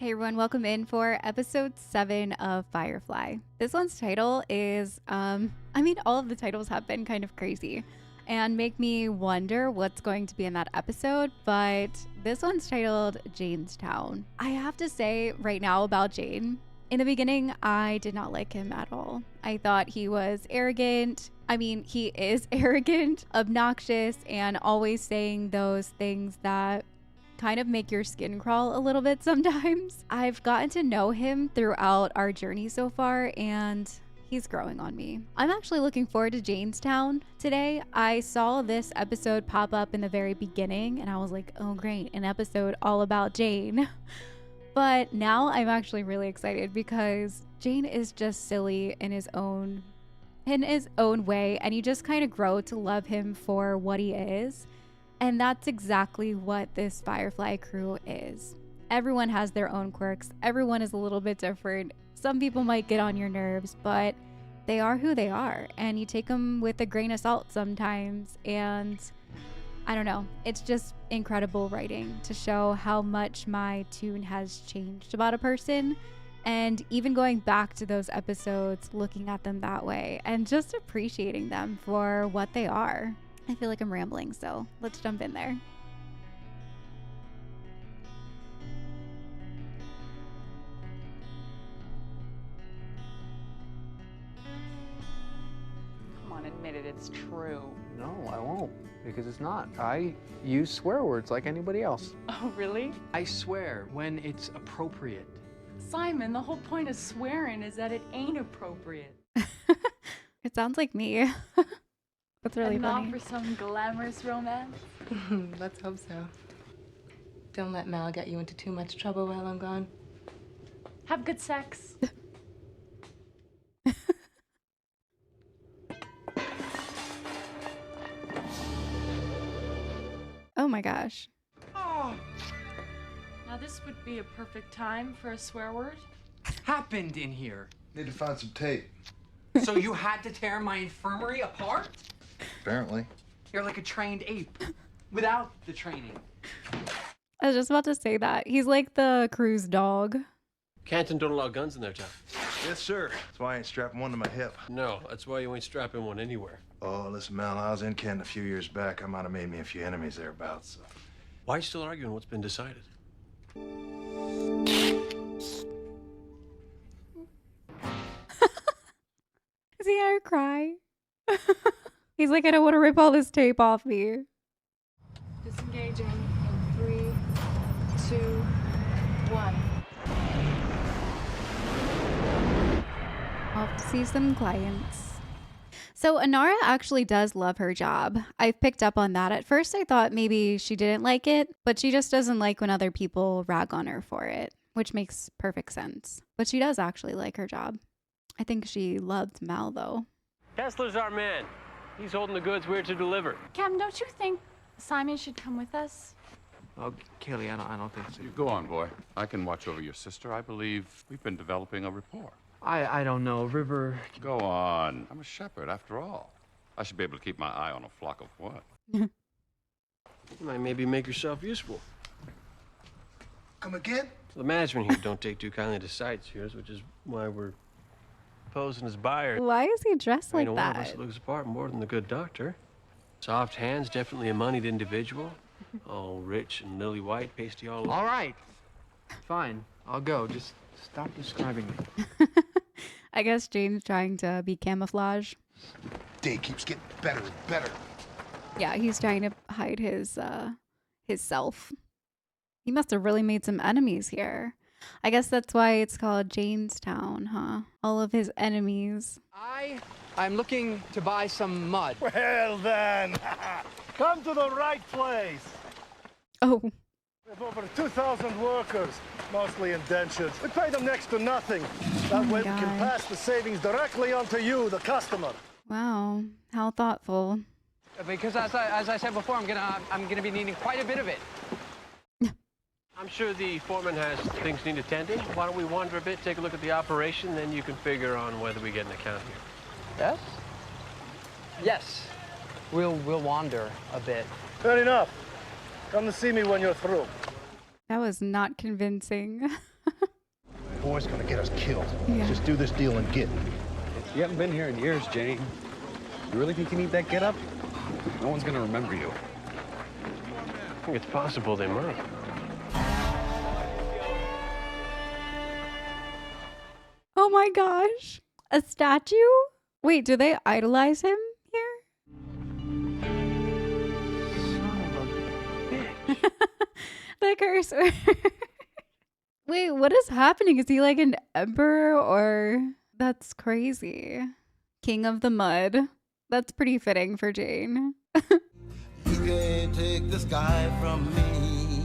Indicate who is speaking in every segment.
Speaker 1: Hey everyone, welcome in for episode 7 of Firefly. This one's title is, all of the titles have been kind of crazy and make me wonder what's going to be in that episode, but this one's titled Jaynestown. I have to say right now about Jayne, in the beginning, I did not like him at all. I thought he was arrogant. I mean, he is arrogant, obnoxious, and always saying those things that kind of make your skin crawl a little bit sometimes. I've gotten to know him throughout our journey so far, and he's growing on me. I'm actually looking forward to Jaynestown today. I saw this episode pop up in the very beginning, and I was like, oh great, an episode all about Jayne. But now I'm actually really excited because Jayne is just silly in his own way, and you just kind of grow to love him for what he is. And that's exactly what this Firefly crew is. Everyone has their own quirks. Everyone is a little bit different. Some people might get on your nerves, but they are who they are. And you take them with a grain of salt sometimes. And I don't know. It's just incredible writing to show how much my tune has changed about a person. And even going back to those episodes, looking at them that way and just appreciating them for what they are. I feel like I'm rambling, so let's jump in there.
Speaker 2: Come on, admit it, it's true.
Speaker 3: No, I won't, because it's not. I use swear words like anybody else.
Speaker 2: Oh, really?
Speaker 4: I swear when it's appropriate.
Speaker 2: Simon, the whole point of swearing is that it ain't appropriate.
Speaker 1: It sounds like me. That's really
Speaker 2: and
Speaker 1: funny.
Speaker 2: not for some glamorous romance.
Speaker 5: Let's hope so. Don't let Mal get you into too much trouble while I'm gone.
Speaker 2: Have good sex.
Speaker 1: Oh my gosh.
Speaker 2: Oh. Now this would be a perfect time for a swear word.
Speaker 4: Happened in here.
Speaker 6: Need to find some tape.
Speaker 4: So you had to tear my infirmary apart?
Speaker 6: Apparently.
Speaker 4: You're like a trained ape without the training.
Speaker 1: I was just about to say that. He's like the crew's dog.
Speaker 7: Canton don't allow guns in their town.
Speaker 6: Yes, sir. That's why I ain't strapping one to my hip.
Speaker 7: No, that's why you ain't strapping one anywhere.
Speaker 6: Oh, listen, Mal, I was in Canton a few years back. I might have made me a few enemies thereabouts. So.
Speaker 7: Why are you still arguing what's been decided?
Speaker 1: Is he gonna cry? He's like, I don't want to rip all this tape off me.
Speaker 2: Disengaging in 3, 2, 1.
Speaker 1: Off to see some clients. So Anara actually does love her job. I've picked up on that. At first I thought maybe she didn't like it, but she just doesn't like when other people rag on her for it, which makes perfect sense. But she does actually like her job. I think she loved Mal though.
Speaker 7: Kessler's our man. He's holding the goods we're to deliver.
Speaker 2: Cam, don't you think Simon should come with us?
Speaker 4: Oh, Kaylee, I don't think so.
Speaker 8: You go on, boy. I can watch over your sister. I believe we've been developing a rapport.
Speaker 4: I don't know. River.
Speaker 8: Go on. I'm a shepherd, after all. I should be able to keep my eye on a flock of what?
Speaker 7: You might maybe make yourself useful.
Speaker 6: Come again?
Speaker 7: The management here don't take too kindly to sightseers, which is why we're posing as buyers.
Speaker 1: Why is he dressed like
Speaker 7: Ain't one of us
Speaker 1: that?
Speaker 7: looks apart more than the good doctor. Soft hands, definitely a moneyed individual. All rich and lily white, pasty all over.
Speaker 4: All right. Fine. I'll go. Just stop describing me.
Speaker 1: I guess Jayne's trying to be camouflage.
Speaker 6: Day keeps getting better and better.
Speaker 1: Yeah, he's trying to hide his self. He must have really made some enemies here. I guess that's why it's called Jaynestown, huh? All of his enemies.
Speaker 4: I'm looking to buy some mud.
Speaker 9: Well then, come to the right place.
Speaker 1: Oh,
Speaker 9: We have over 2,000 workers, mostly indentured. We pay them next to nothing. That way we can
Speaker 1: God.
Speaker 9: pass the savings directly onto you, the customer.
Speaker 1: wow. How thoughtful.
Speaker 4: Because as I said before, I'm gonna be needing quite a bit of it.
Speaker 7: I'm sure the foreman has things need attending. Why don't we wander a bit, take a look at the operation, then you can figure on whether we get an account here.
Speaker 4: Yes? Yes. We'll wander a bit.
Speaker 9: Fair enough. Come to see me when you're through.
Speaker 1: That was not convincing.
Speaker 6: boy's gonna get us killed.
Speaker 1: Yeah.
Speaker 6: Just do this deal and get.
Speaker 10: You haven't been here in years, Jayne. You really think you need that get up? No one's gonna remember you.
Speaker 7: I think it's possible they might.
Speaker 1: Oh my gosh. A statue? Wait, do they idolize him here? The curse word. Wait, what is happening? Is he like an emperor or... That's crazy. King of the Mud. That's pretty fitting for Jayne.
Speaker 11: You can't take the sky from me.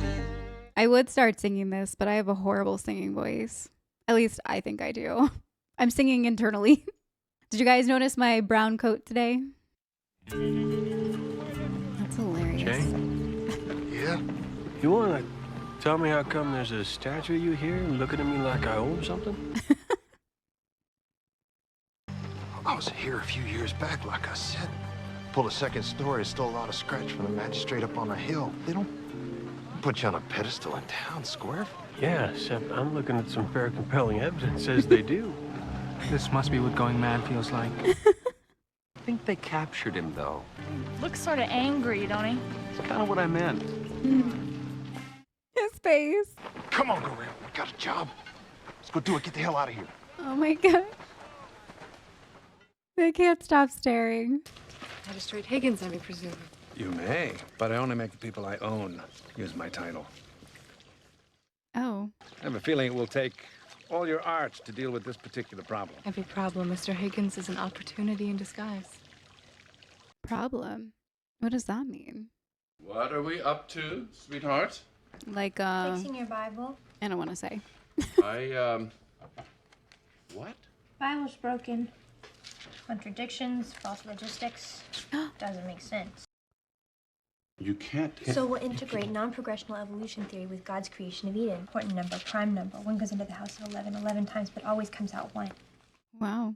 Speaker 1: I would start singing this, but I have a horrible singing voice. At least I think I do. I'm singing internally. Did you guys notice my brown coat today? That's hilarious.
Speaker 7: Jayne?
Speaker 6: Yeah?
Speaker 7: You want to tell me how come there's a statue of you here and looking at me like I own something?
Speaker 6: I was here a few years back, like I said. Pulled a second story, stole a lot of scratch from the magistrate up on a hill. They don't put you on a pedestal in town square.
Speaker 7: Yeah, except I'm looking at some very compelling evidence says they do.
Speaker 4: This must be what going mad feels like.
Speaker 10: I think they captured him, though.
Speaker 2: Looks sort of angry, don't he?
Speaker 10: That's kind of what I meant.
Speaker 1: His face.
Speaker 6: Come on, Gorilla. We got a job. Let's go do it. Get the hell out of here.
Speaker 1: Oh my god. They can't stop staring.
Speaker 5: Magistrate Higgins, I presume.
Speaker 10: You may, but I only make the people I own use my title.
Speaker 1: Oh.
Speaker 10: I have a feeling it will take all your arts to deal with this particular problem.
Speaker 5: Every problem, Mr. Higgins, is an opportunity in disguise.
Speaker 1: Problem? What does that mean?
Speaker 8: What are we up to, sweetheart?
Speaker 1: Like,
Speaker 12: Fixing your Bible.
Speaker 1: I don't want to say.
Speaker 8: What?
Speaker 12: Bible's broken. Contradictions, false logistics. Doesn't make sense.
Speaker 8: You can't...
Speaker 12: So we'll integrate non-progressional evolution theory with God's creation of Eden. Important number, prime number. 1 goes into the house of 11 11 times, but always comes out 1.
Speaker 1: Wow.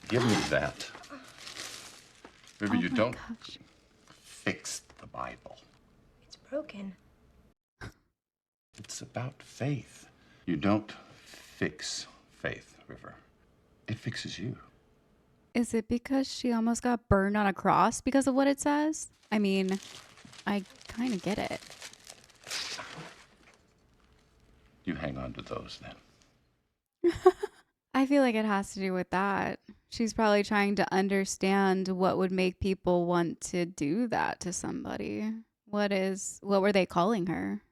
Speaker 8: Give me that. Maybe
Speaker 1: Oh
Speaker 8: you
Speaker 1: my
Speaker 8: don't
Speaker 1: gosh.
Speaker 8: fix the Bible.
Speaker 12: It's broken.
Speaker 8: It's about faith. You don't fix faith, River. It fixes you.
Speaker 1: Is it because she almost got burned on a cross because of what it says? I mean, I kind of get it.
Speaker 8: You hang on to those then.
Speaker 1: I feel like it has to do with that. She's probably trying to understand what would make people want to do that to somebody. What were they calling her?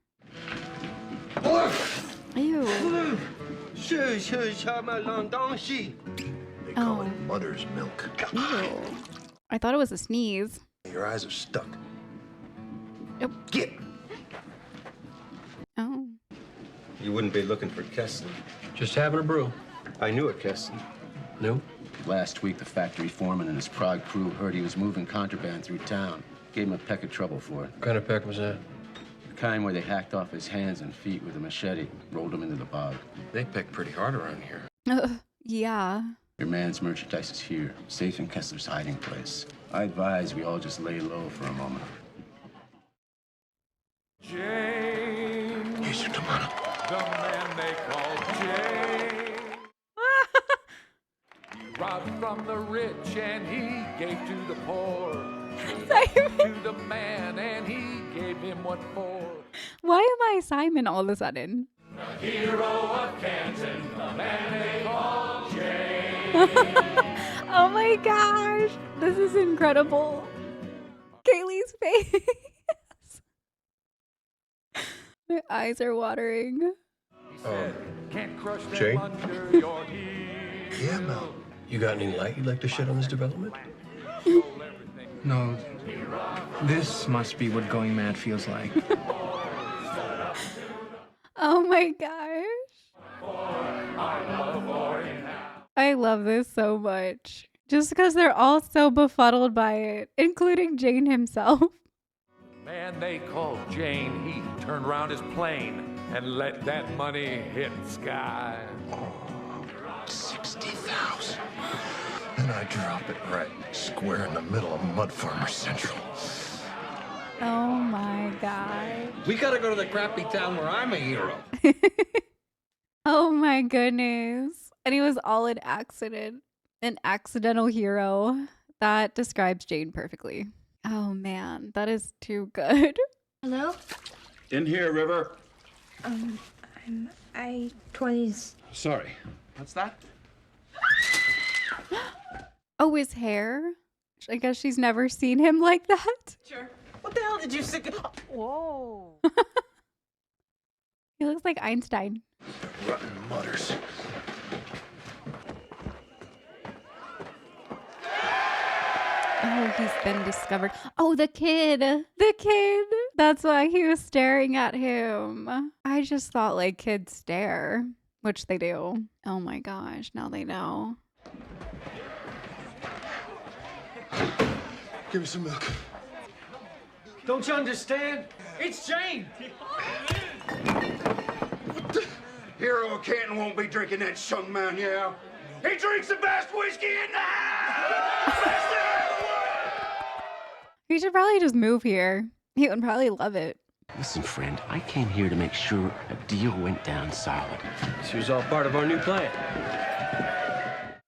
Speaker 1: Ew.
Speaker 6: They call it mother's milk.
Speaker 1: Ew. I thought it was a sneeze.
Speaker 6: Your eyes are stuck.
Speaker 1: Yep.
Speaker 6: Get.
Speaker 1: Oh.
Speaker 13: You wouldn't be looking for Kesson.
Speaker 7: Just having a brew.
Speaker 13: I knew a Kesson.
Speaker 7: No?
Speaker 14: Last week, the factory foreman and his Prague crew heard he was moving contraband through town. Gave him a peck of trouble for it.
Speaker 7: What kind of peck was that?
Speaker 14: The kind where they hacked off his hands and feet with a machete, rolled him into the bog.
Speaker 13: They peck pretty hard around here.
Speaker 1: Yeah.
Speaker 14: Your man's merchandise is here, safe in Kessler's hiding place. I advise we all just lay low for a moment.
Speaker 6: Jayne. Here's your tomato.
Speaker 15: The man they call Jayne. He robbed from the rich and he gave to the poor. To the man and he gave him what for.
Speaker 1: Why am I Simon all of a sudden?
Speaker 15: The hero of Canton, the man they call Jayne.
Speaker 1: Oh my gosh, this is incredible. Kaylee's face. My eyes are watering.
Speaker 15: He said, can't crush them
Speaker 13: Jayne?
Speaker 15: under your heel.
Speaker 6: Yeah, Mel.
Speaker 7: You got any light you'd like to shed on this development?
Speaker 4: No, this must be what going mad feels like.
Speaker 1: Oh my gosh. I love this so much. Just because they're all so befuddled by it, including Jayne himself.
Speaker 15: Man they called Jayne, he turned around his plane and let that money hit the sky.
Speaker 6: 60,000. And I drop it right square in the middle of Mud Farmer Central.
Speaker 1: Oh my god.
Speaker 13: We gotta go to the crappy town where I'm a hero.
Speaker 1: Oh my goodness. And he was all an accident. An accidental hero. That describes Jayne perfectly. Oh man, that is too good.
Speaker 12: Hello?
Speaker 8: In here, River.
Speaker 12: I tore these.
Speaker 8: Sorry. What's that?
Speaker 1: Oh, his hair? I guess she's never seen him like that.
Speaker 16: Sure. What the hell did you say? Whoa.
Speaker 1: He looks like Einstein.
Speaker 6: Rotten mutters.
Speaker 1: Oh, he's been discovered. Oh, the kid. The kid. That's why he was staring at him. I just thought like kids stare, which they do. Oh my gosh, now they know.
Speaker 6: Give me some milk.
Speaker 4: Don't you understand? It's Jayne.
Speaker 8: Hero of Canton won't be drinking that shung man, yeah? He drinks the best whiskey in the house!
Speaker 1: He should probably just move here. He would probably love it.
Speaker 14: Listen, friend, I came here to make sure a deal went down solid.
Speaker 7: She was all part of our new plan.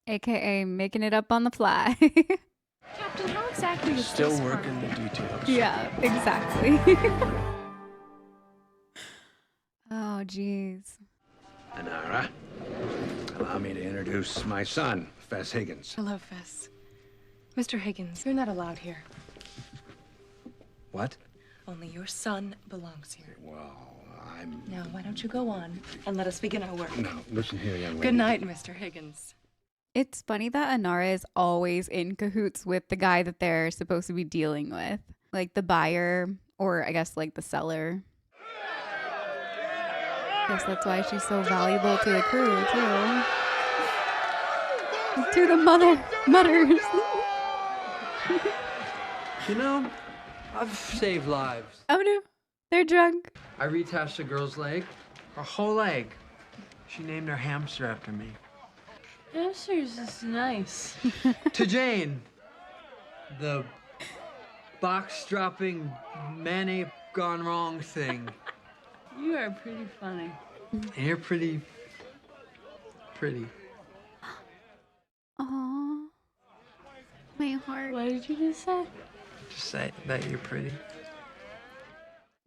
Speaker 1: AKA making it up on the fly.
Speaker 2: Captain, how exactly is
Speaker 7: Still
Speaker 2: this
Speaker 7: working the details.
Speaker 1: Yeah, exactly. Oh, jeez.
Speaker 8: Anara, allow me to introduce my son, Fess Higgins.
Speaker 5: Hello, Fess. Mr. Higgins, you're not allowed here.
Speaker 8: What?
Speaker 5: Only your son belongs here.
Speaker 8: Well,
Speaker 5: Now, why don't you go on and let us begin our work?
Speaker 8: No, listen here, young lady.
Speaker 5: Good night, Mr. Higgins.
Speaker 1: It's funny that Anara is always in cahoots with the guy that they're supposed to be dealing with. Like the buyer, or I guess like the seller. I guess that's why she's so valuable to the crew, too. To the mutters.
Speaker 4: You know, I've saved lives.
Speaker 1: Oh no, they're drunk.
Speaker 4: I reattached a girl's leg, her whole leg. She named her hamster after me.
Speaker 2: Hamsters is nice.
Speaker 4: To Jayne, the box-dropping man-ape gone wrong thing.
Speaker 2: You are pretty funny.
Speaker 4: And you're pretty.
Speaker 1: Aww. My heart.
Speaker 2: What did you just say?
Speaker 4: Just say that you're pretty.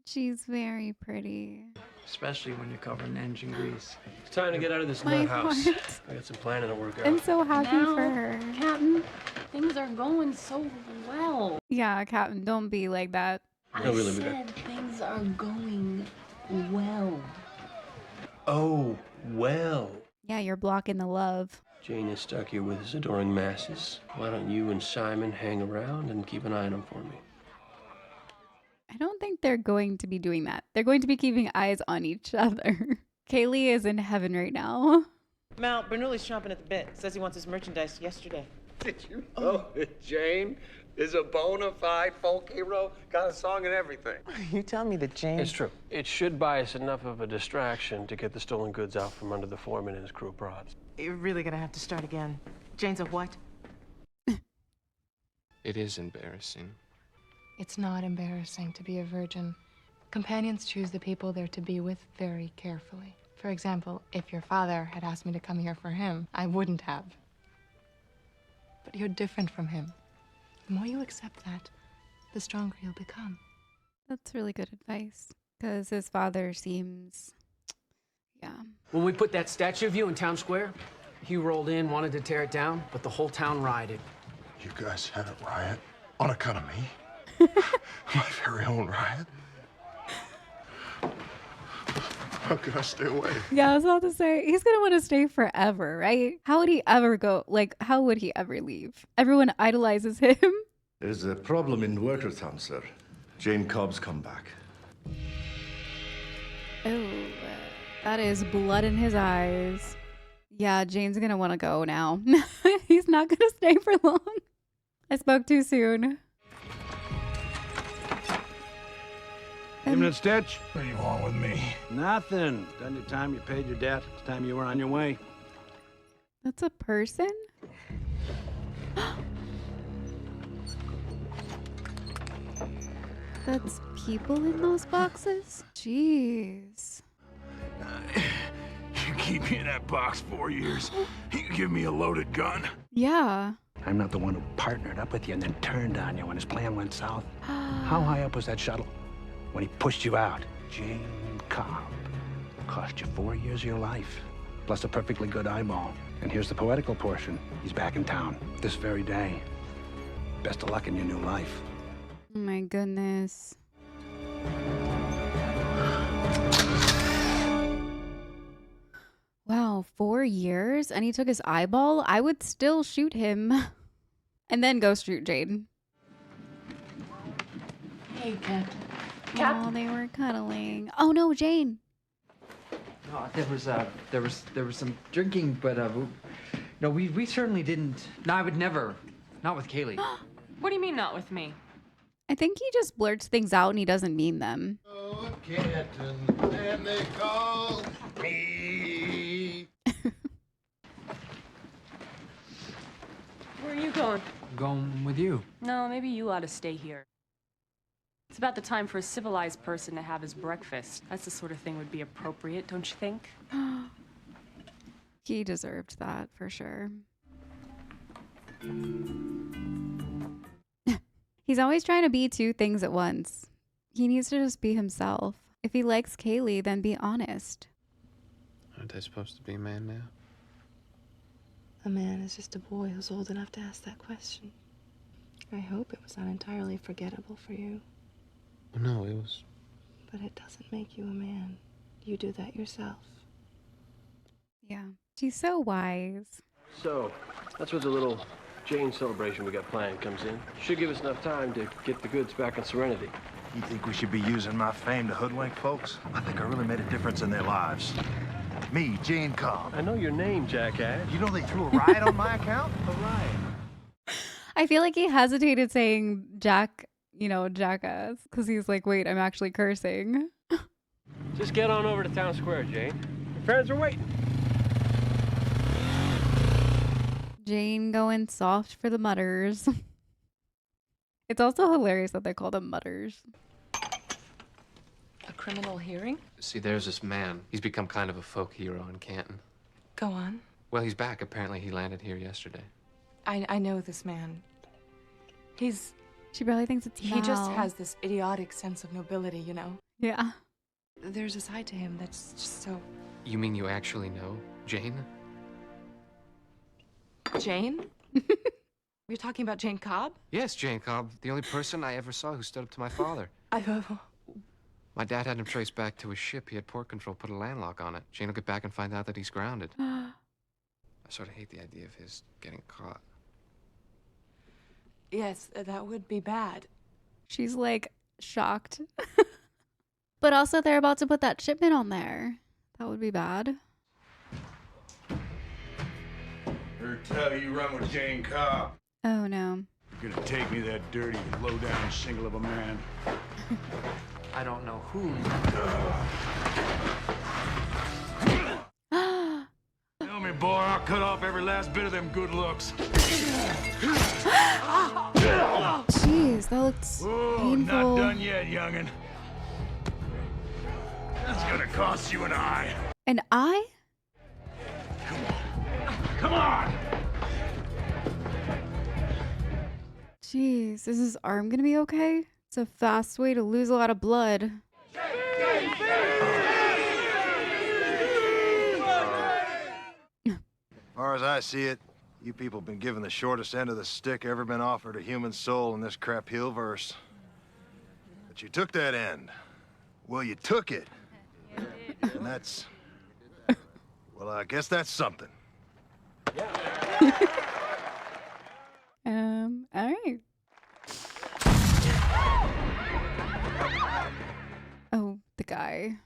Speaker 1: She's very pretty.
Speaker 4: Especially when you're covered in engine grease.
Speaker 7: It's time to get out of this
Speaker 1: My
Speaker 7: nut house.
Speaker 1: heart.
Speaker 7: I got some planning to work out.
Speaker 1: I'm so happy
Speaker 2: Now,
Speaker 1: for her.
Speaker 2: Captain, things are going so well.
Speaker 1: Yeah, Captain, don't be like that.
Speaker 7: No, really,
Speaker 2: I
Speaker 7: we got-
Speaker 2: said things are going well.
Speaker 7: Oh, well.
Speaker 1: Yeah, you're blocking the love.
Speaker 7: Jayne is stuck here with his adoring masses. Why don't you and Simon hang around and keep an eye on him for me?
Speaker 1: I don't think they're going to be doing that. They're going to be keeping eyes on each other. Kaylee is in heaven right now.
Speaker 16: Mal, Bernoulli's chomping at the bit. Says he wants his merchandise yesterday.
Speaker 8: Did you know that Jayne is a bona fide folk hero? Got a song and everything.
Speaker 16: You tell me that Jayne...
Speaker 7: It's true. It should buy us enough of a distraction to get the stolen goods out from under the foreman and his crew of prods.
Speaker 16: You're really gonna have to start again. Jayne's a what?
Speaker 13: It is embarrassing.
Speaker 5: It's not embarrassing to be a virgin. Companions choose the people they're to be with very carefully. For example, if your father had asked me to come here for him, I wouldn't have. But you're different from him. The more you accept that, the stronger you'll become.
Speaker 1: That's really good advice. Because his father seems... Yeah.
Speaker 17: When we put that statue of you in town square, he rolled in, wanted to tear it down, but the whole town rioted.
Speaker 6: You guys had a riot on account of me? My very own riot? How could I stay away?
Speaker 1: Yeah, I was about to say, he's going to want to stay forever, right? How would he ever go? Like, how would he ever leave? Everyone idolizes him.
Speaker 18: There's a problem in Workertown, sir. Jayne Cobb's come back.
Speaker 1: Oh, that is blood in his eyes. Yeah, Jayne's going to want to go now. He's not going to stay for long. I spoke too soon.
Speaker 19: Imminent stitch? What do you want with me? Nothing. Done your time, you paid your debt. It's time you were on your way.
Speaker 1: That's a person? That's people in those boxes? Jeez.
Speaker 6: You
Speaker 19: keep you in that box 4 years. He could give me a loaded gun.
Speaker 1: Yeah.
Speaker 19: I'm not the one who partnered up with you and then turned on you when his plan went south. How high up was that shuttle? When he pushed you out? Jayne Cobb. Cost you 4 years of your life, plus a perfectly good eyeball. And here's the poetical portion. He's back in town this very day. Best of luck in your new life.
Speaker 1: Oh my goodness. Wow, 4 years? And he took his eyeball? I would still shoot him. And then go shoot Jayne.
Speaker 2: Hey, Captain.
Speaker 1: Oh, they were cuddling. Oh no, Jayne.
Speaker 4: No, there was some drinking, but no, we certainly didn't. No, I would never. Not with Kaylee.
Speaker 2: What do you mean not with me?
Speaker 1: I think he just blurts things out and he doesn't mean them.
Speaker 11: Oh, Canton, and they call me.
Speaker 2: Where are you going?
Speaker 4: Going with you.
Speaker 2: No, maybe you ought to stay here. It's about the time for a civilized person to have his breakfast. That's the sort of thing would be appropriate, don't you think?
Speaker 1: He deserved that for sure. He's always trying to be two things at once. He needs to just be himself. If he likes Kaylee, then be honest.
Speaker 13: Aren't I supposed to be a man now?
Speaker 5: A man is just a boy who's old enough to ask that question. I hope it was not entirely forgettable for you.
Speaker 13: No, it was.
Speaker 5: But it doesn't make you a man. You do that yourself.
Speaker 1: Yeah. She's so wise.
Speaker 7: So, that's where the little Jayne celebration we got planned comes in. Should give us enough time to get the goods back in Serenity.
Speaker 6: You think we should be using my fame to hoodwink folks? I think I really made a difference in their lives. Me, Jayne Cobb.
Speaker 7: I know your name, jackass.
Speaker 6: You know they threw a riot on my account?
Speaker 7: A riot.
Speaker 1: I feel like he hesitated saying jackass, because he's like, wait, I'm actually cursing.
Speaker 7: Just get on over to Town Square, Jayne. Your friends are waiting.
Speaker 1: Jayne going soft for the mutters. It's also hilarious that they call them mutters.
Speaker 5: A criminal hearing?
Speaker 13: See, there's this man. He's become kind of a folk hero in Canton.
Speaker 5: Go on.
Speaker 13: Well, he's back. Apparently, he landed here yesterday.
Speaker 5: I know this man.
Speaker 1: She probably thinks it's
Speaker 5: He just has this idiotic sense of nobility, you know?
Speaker 1: Yeah.
Speaker 5: There's a side to him that's just so...
Speaker 13: You mean you actually know Jayne?
Speaker 5: Jayne? You're talking about Jayne Cobb?
Speaker 13: Yes, Jayne Cobb. The only person I ever saw who stood up to my father. My dad had him traced back to his ship. He had port control, put a landlock on it. Jayne will get back and find out that he's grounded. I sort of hate the idea of his getting caught.
Speaker 5: Yes, that would be bad.
Speaker 1: She's like shocked. But also they're about to put that shipment on there. That would be bad.
Speaker 19: Heard tell you run with Jayne Cobb.
Speaker 1: Oh no.
Speaker 19: You're gonna take me that dirty, low-down shingle of a man.
Speaker 4: I don't know who.
Speaker 19: Tell me, boy, I'll cut off every last bit of them good looks.
Speaker 1: Jeez, that looks painful.
Speaker 19: Not done yet, youngin'. That's gonna cost you an eye.
Speaker 1: An eye?
Speaker 19: Come on!
Speaker 1: Jeez, is his arm gonna be okay? It's a fast way to lose a lot of blood.
Speaker 6: As far as I see it, you people have been given the shortest end of the stick ever been offered a human soul in this crap hill verse. But you took that end. Well, you took it. And that's... Well, I guess that's something.
Speaker 1: All right. Oh, the guy.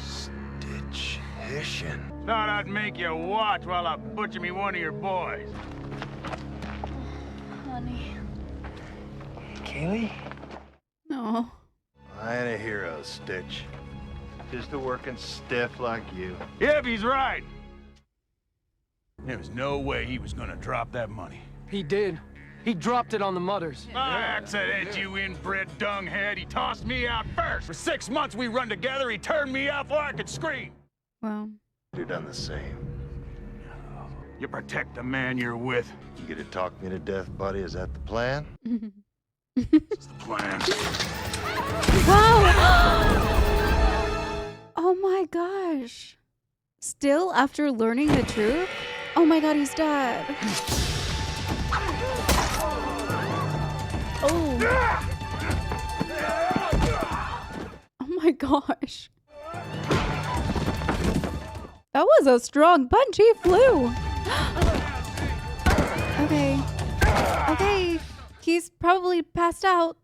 Speaker 6: Stitch-ition.
Speaker 19: Thought I'd make you watch while I butcher me one of your boys.
Speaker 2: Honey.
Speaker 6: Kaylee?
Speaker 1: No.
Speaker 6: I ain't a hero, Stitch. Just a working stiff like you.
Speaker 19: Yep, he's right. There was no way he was gonna drop that money.
Speaker 17: He did. He dropped it on the mutters.
Speaker 19: That's it, you inbred dunghead. He tossed me out first. For 6 months we run together, he turned me out before I could scream.
Speaker 1: Well,
Speaker 6: You've done the same.
Speaker 8: You protect the man you're with.
Speaker 6: You get to talk me to death, buddy? Is that the plan?
Speaker 8: This is the plan.
Speaker 1: Oh my gosh. Still after learning the truth? Oh my god, he's dead. Oh. Oh my gosh. That was a strong punch. He flew. Okay. Okay. He's probably passed out.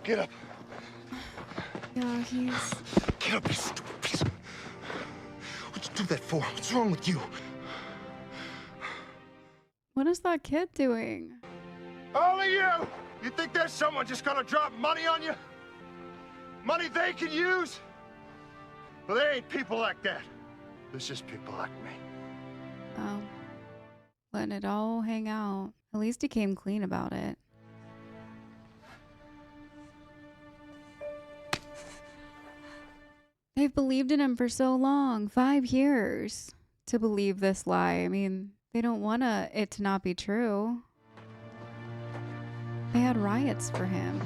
Speaker 6: Get up.
Speaker 1: Yeah, he's...
Speaker 6: Get up, you stupid piece of... What'd you do that for? What's wrong with you?
Speaker 1: What is that kid doing?
Speaker 6: All of you! You think there's someone just gonna drop money on you? Money they can use? Well, there ain't people like that. There's just people like me.
Speaker 1: Oh. Letting it all hang out. At least he came clean about it. They've believed in him for so long. 5 years to believe this lie. I mean, they don't want it to not be true. They had riots for him.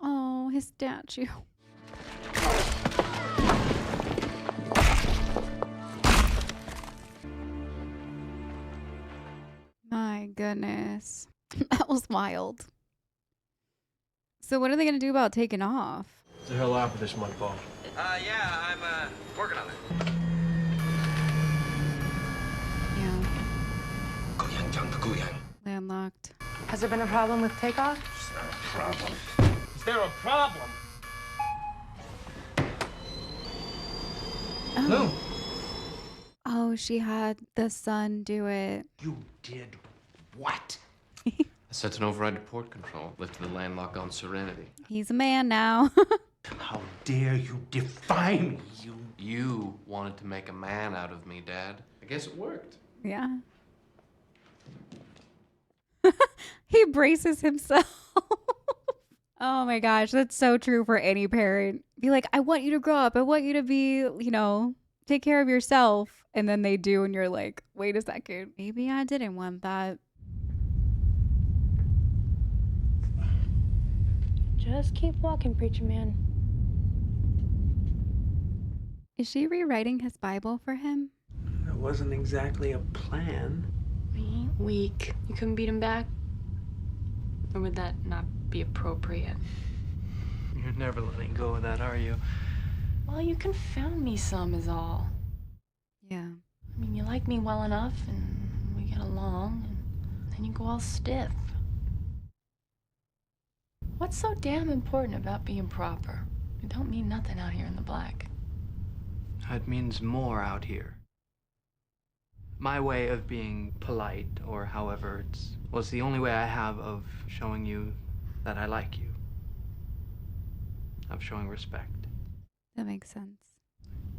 Speaker 1: Oh, his statue. My goodness. That was wild. So what are they going to do about taking off?
Speaker 7: What's the hell up with this mudball?
Speaker 20: Yeah, I'm, working on it.
Speaker 1: Yeah. Landlocked.
Speaker 5: Has there been a problem with takeoff?
Speaker 20: Is there a problem?
Speaker 1: Oh.
Speaker 20: No.
Speaker 1: Oh, she had the son do it.
Speaker 20: You did what?
Speaker 13: I sent an override to port control, lifted the landlock on Serenity.
Speaker 1: He's a man now.
Speaker 20: How dare you defy me, you...
Speaker 13: You wanted to make a man out of me, Dad. I guess it worked.
Speaker 1: Yeah. He braces himself. Oh my gosh, that's so true for any parent. Be like, I want you to grow up. I want you to be, you know, take care of yourself. And then they do, and you're like, wait a second. Maybe I didn't want that.
Speaker 12: Just keep walking, preacher man.
Speaker 1: Is she rewriting his Bible for him?
Speaker 17: That wasn't exactly a plan.
Speaker 2: He ain't weak. You couldn't beat him back? Or would that not be appropriate?
Speaker 17: You're never letting go of that, are you?
Speaker 2: Well, you confound me some is all.
Speaker 1: Yeah.
Speaker 2: I mean, you like me well enough, and we get along, and then you go all stiff. What's so damn important about being proper? It don't mean nothing out here in the black.
Speaker 17: It means more out here. My way of being polite, or however it's the only way I have of showing you that I like you. Of showing respect.
Speaker 1: That makes sense.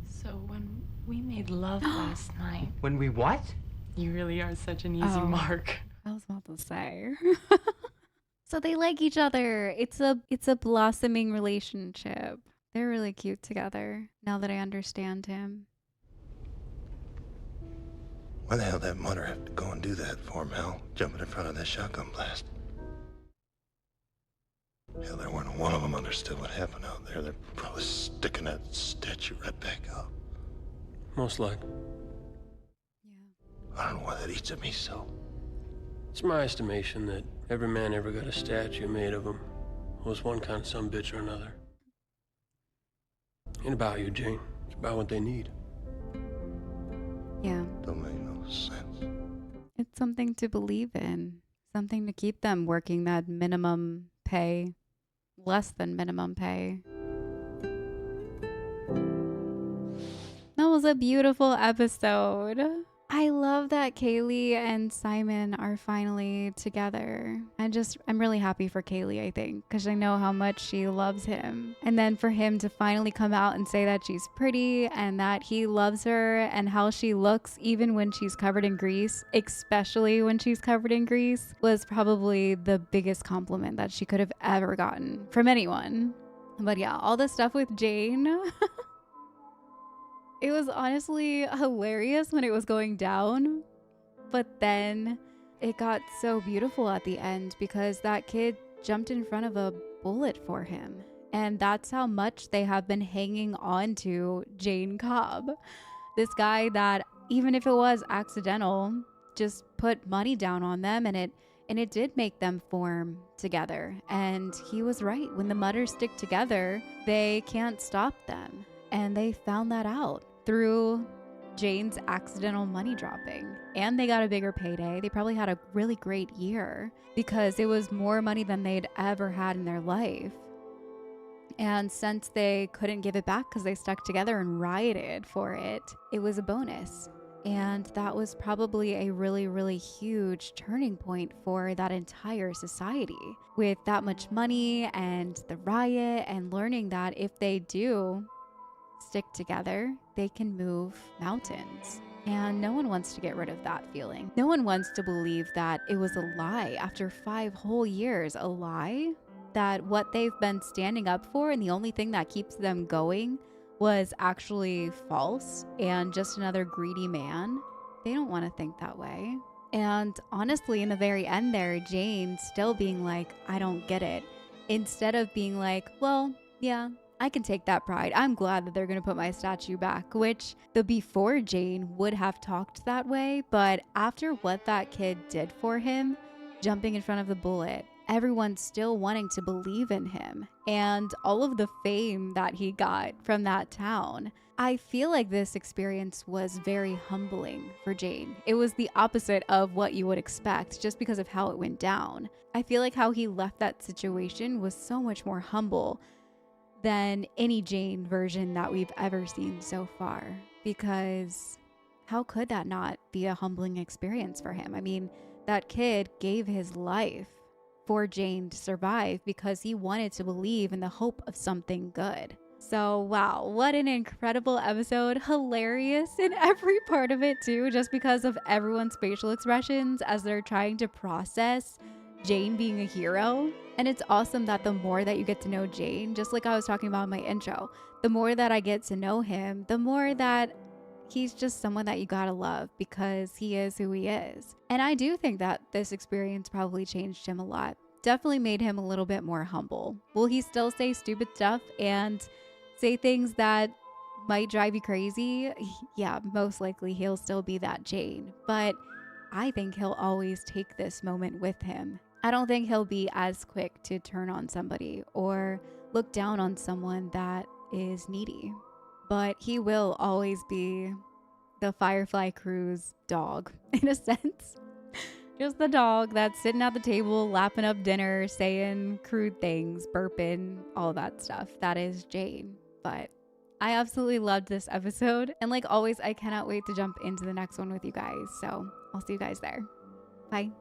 Speaker 2: So when we made love last night...
Speaker 17: When we what?
Speaker 2: You really are such an easy mark.
Speaker 1: I was about to say. So they like each other. It's a blossoming relationship. They're really cute together, now that I understand him.
Speaker 6: Why the hell did that mother have to go and do that for him, Hal? Jumping in front of that shotgun blast. Hell, there weren't one of them understood what happened out there. They're probably sticking that statue right back up.
Speaker 7: Most likely.
Speaker 6: I don't know why that eats at me so.
Speaker 7: It's my estimation that every man ever got a statue made of him was one kind of sumbitch or another. Ain't about you, Jayne. It's about what they need.
Speaker 1: Yeah.
Speaker 6: Don't make no sense.
Speaker 1: It's something to believe in. Something to keep them working that minimum pay. Less than minimum pay. That was a beautiful episode. I love that Kaylee and Simon are finally together. I'm really happy for Kaylee, I think, because I know how much she loves him. And then for him to finally come out and say that she's pretty and that he loves her and how she looks even when she's covered in grease, especially when she's covered in grease, was probably the biggest compliment that she could have ever gotten from anyone. But yeah, all the stuff with Jayne, It was honestly hilarious when it was going down, but then it got so beautiful at the end because that kid jumped in front of a bullet for him. And that's how much they have been hanging on to Jayne Cobb. This guy that, even if it was accidental, just put money down on them, and it did make them form together. And he was right. When the Mudders stick together, they can't stop them. And they found that out through Jayne's accidental money dropping. And they got a bigger payday. They probably had a really great year because it was more money than they'd ever had in their life. And since they couldn't give it back because they stuck together and rioted for it, it was a bonus. And that was probably a really, really huge turning point for that entire society. With that much money and the riot, and learning that if they do stick together, they can move mountains. And no one wants to get rid of that feeling. No one wants to believe that it was a lie after 5 whole years. A lie? That what they've been standing up for and the only thing that keeps them going was actually false and just another greedy man. They don't want to think that way. And honestly, in the very end there, Jayne still being like, I don't get it. Instead of being like, well, yeah, I can take that pride. I'm glad that they're going to put my statue back, which the before Jayne would have talked that way. But after what that kid did for him, jumping in front of the bullet, everyone's still wanting to believe in him, and all of the fame that he got from that town. I feel like this experience was very humbling for Jayne. It was the opposite of what you would expect just because of how it went down. I feel like how he left that situation was so much more humble than any Jayne version that we've ever seen so far, because how could that not be a humbling experience for him? I mean, that kid gave his life for Jayne to survive because he wanted to believe in the hope of something good. So wow, what an incredible episode. Hilarious in every part of it too, just because of everyone's facial expressions as they're trying to process Jayne being a hero. And it's awesome that the more that you get to know Jayne, just like I was talking about in my intro, the more that I get to know him, the more that he's just someone that you gotta love because he is who he is. And I do think that this experience probably changed him a lot. Definitely made him a little bit more humble. Will he still say stupid stuff and say things that might drive you crazy? Yeah, most likely he'll still be that Jayne. But I think he'll always take this moment with him. I don't think he'll be as quick to turn on somebody or look down on someone that is needy. But he will always be the Firefly crew's dog, in a sense. Just the dog that's sitting at the table, lapping up dinner, saying crude things, burping, all that stuff. That is Jayne. But I absolutely loved this episode. And like always, I cannot wait to jump into the next one with you guys. So I'll see you guys there. Bye.